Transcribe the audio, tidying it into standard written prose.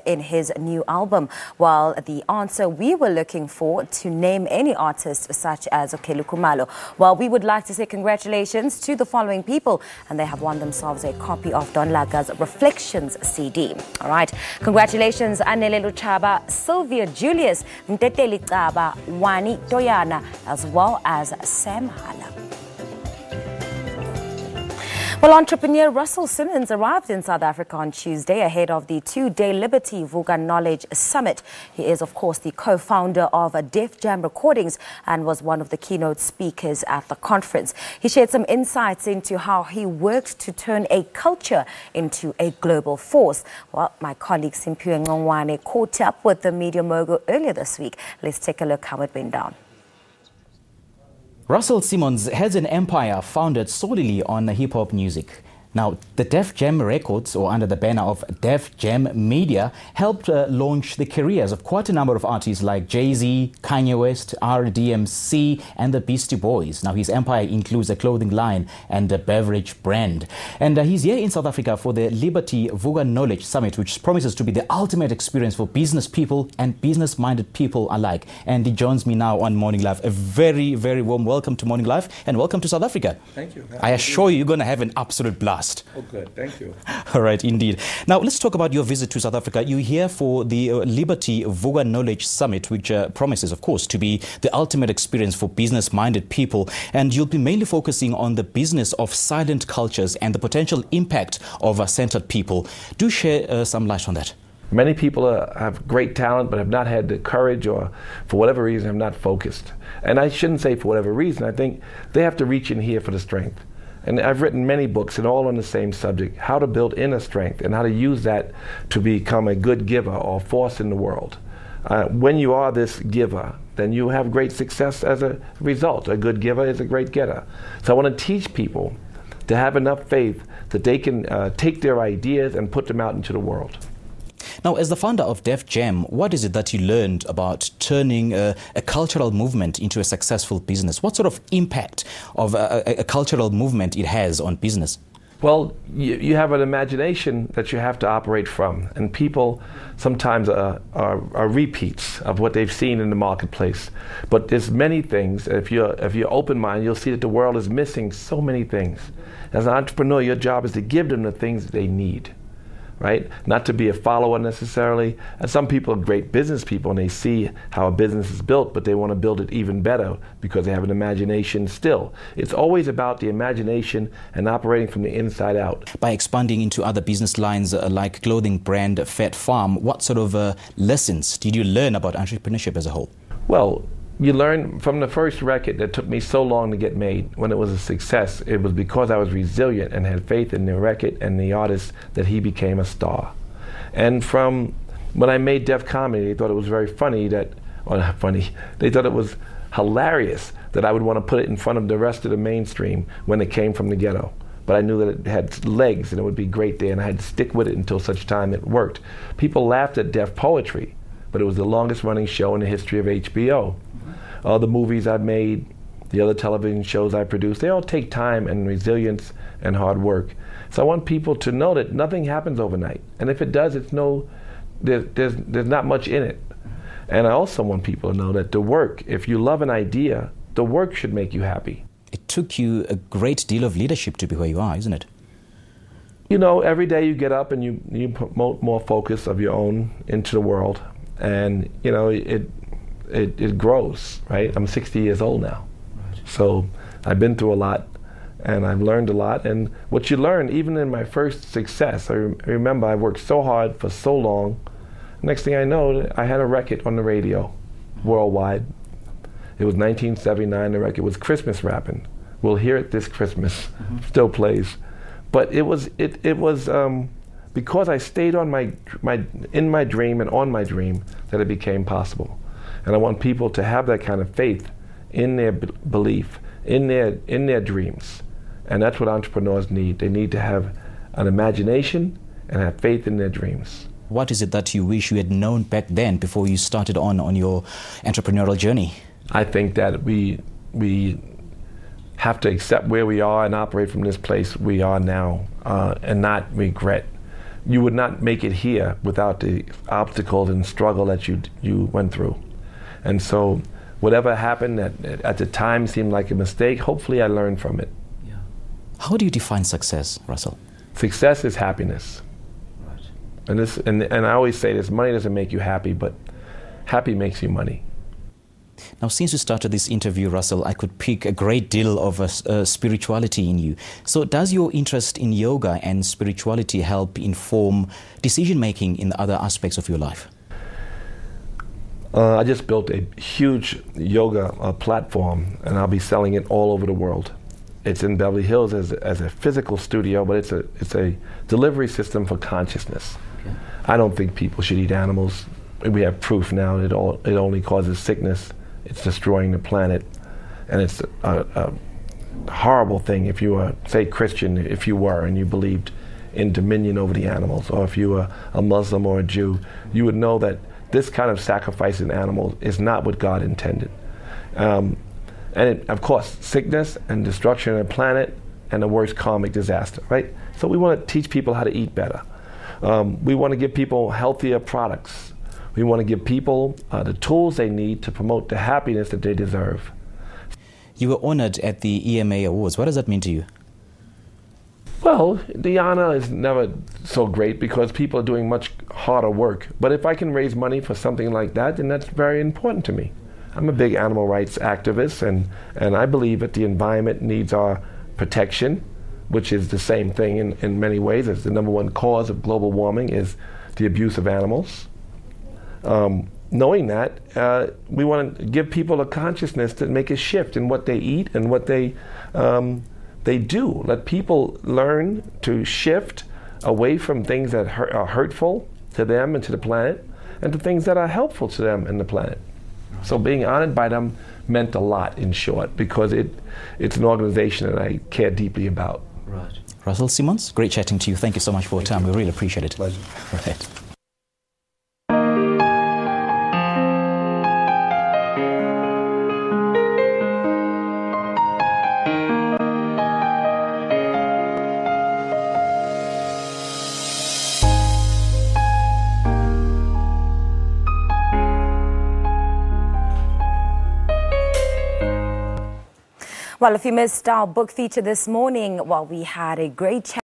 in his new album. While the answer we were looking for to name any artist such as Okelu Khumalo. Well, we would like to say congratulations to the following people, and they have won themselves a copy of Don Laga's Reflections CD. All right, congratulations Anele Luchaba, Sylvia Julius, Mteteli Kaba, Wani Toyana, as well as Sam Hala. Well, entrepreneur Russell Simmons arrived in South Africa on Tuesday ahead of the two-day Liberty VUKA Knowledge Summit. He is, of course, the co-founder of Def Jam Recordings and was one of the keynote speakers at the conference. He shared some insights into how he worked to turn a culture into a global force. Well, my colleague Simphiwe Ncongwane caught up with the media mogul earlier this week. Let's take a look how it went down. Russell Simmons has an empire founded solely on hip-hop music. Now, the Def Jam Records, or under the banner of Def Jam Media, helped launch the careers of quite a number of artists like Jay-Z, Kanye West, RDMC, and the Beastie Boys. Now, his empire includes a clothing line and a beverage brand. And he's here in South Africa for the Liberty VUKA Knowledge Summit, which promises to be the ultimate experience for business people and business-minded people alike. And he joins me now on Morning Live. A very, very warm welcome to Morning Live and welcome to South Africa. Thank you. I assure you, you're going to have an absolute blast. Oh, good. Thank you. All right, indeed. Now, let's talk about your visit to South Africa. You're here for the Liberty VUKA Knowledge Summit, which promises, of course, to be the ultimate experience for business-minded people. And you'll be mainly focusing on the business of silent cultures and the potential impact of centered people. Do share some light on that. Many people have great talent but have not had the courage, or for whatever reason have not focused. And I shouldn't say for whatever reason. I think they have to reach in here for the strength. And I've written many books, and all on the same subject: how to build inner strength and how to use that to become a good giver or force in the world. When you are this giver, then you have great success as a result. A good giver is a great getter. So I want to teach people to have enough faith that they can take their ideas and put them out into the world. Now, as the founder of Def Jam, what is it that you learned about turning a cultural movement into a successful business? What sort of impact of a cultural movement it has on business? Well, you have an imagination that you have to operate from, and people sometimes are repeats of what they've seen in the marketplace. But there's many things. If you're open-minded, you'll see that the world is missing so many things. As an entrepreneur, your job is to give them the things that they need. Right? Not to be a follower necessarily. And some people are great business people and they see how a business is built, but they want to build it even better because they have an imagination still. It's always about the imagination and operating from the inside out. By expanding into other business lines like clothing brand Fat Farm, what sort of lessons did you learn about entrepreneurship as a whole? Well, you learn from the first record that took me so long to get made. When it was a success, it was because I was resilient and had faith in the record and the artist that he became a star. And from when I made Def Comedy, they thought it was very funny that, or not funny, they thought it was hilarious that I would want to put it in front of the rest of the mainstream when it came from the ghetto. But I knew that it had legs and it would be great there, and I had to stick with it until such time it worked. People laughed at Def Poetry, but it was the longest running show in the history of HBO. All the movies I've made, the other television shows I produce, they all take time and resilience and hard work. So I want people to know that nothing happens overnight. And if it does, there's not much in it. And I also want people to know that the work, if you love an idea, the work should make you happy. It took you a great deal of leadership to be where you are, isn't it? You know, every day you get up and you promote more focus of your own into the world. And, you know, it grows, right? I'm 60 years old now. Right. So I've been through a lot and I've learned a lot. And what you learn, even in my first success, I remember I worked so hard for so long. Next thing I know, I had a record on the radio worldwide. It was 1979, the record was Christmas Rapping. We'll hear it this Christmas, still plays. But it was because I stayed on in my dream and on my dream that it became possible. And I want people to have that kind of faith in their belief, in their dreams. And that's what entrepreneurs need. They need to have an imagination and have faith in their dreams. What is it that you wish you had known back then before you started on your entrepreneurial journey? I think that we have to accept where we are and operate from this place we are now and not regret. you would not make it here without the obstacles and struggle that you went through. And so whatever happened that at the time seemed like a mistake, hopefully I learned from it. Yeah. How do you define success, Russell? Success is happiness. Right. And I always say this, money doesn't make you happy, but happy makes you money. Now, since you started this interview, Russell, I could pick a great deal of spirituality in you. So does your interest in yoga and spirituality help inform decision-making in other aspects of your life? I just built a huge yoga platform, and I'll be selling it all over the world. It's in Beverly Hills as a physical studio, but it's a delivery system for consciousness. Okay. I don't think people should eat animals. We have proof now that it only causes sickness. It's destroying the planet, and it's a horrible thing if you were, say, Christian, if you were, and you believed in dominion over the animals, or if you were a Muslim or a Jew, you would know that this kind of sacrifice in animals is not what God intended. And of course, sickness and destruction of the planet and the worst karmic disaster, right? So we want to teach people how to eat better. We want to give people healthier products. We want to give people the tools they need to promote the happiness that they deserve. You were honored at the EMA Awards. What does that mean to you? Well, the honor is never so great because people are doing much harder work. But if I can raise money for something like that, then that's very important to me. I'm a big animal rights activist, and I believe that the environment needs our protection, which is the same thing in many ways. It's the #1 cause of global warming is the abuse of animals. Knowing that, we want to give people a consciousness to make a shift in what they eat and what they do. Let people learn to shift away from things that are hurtful to them and to the planet, and to things that are helpful to them and the planet. So being honored by them meant a lot, in short, because it's an organization that I care deeply about. Right. Russell Simmons, great chatting to you. Thank you so much for your time. We really appreciate it. Pleasure. Right. Well, if you missed our book feature this morning, well, we had a great chat.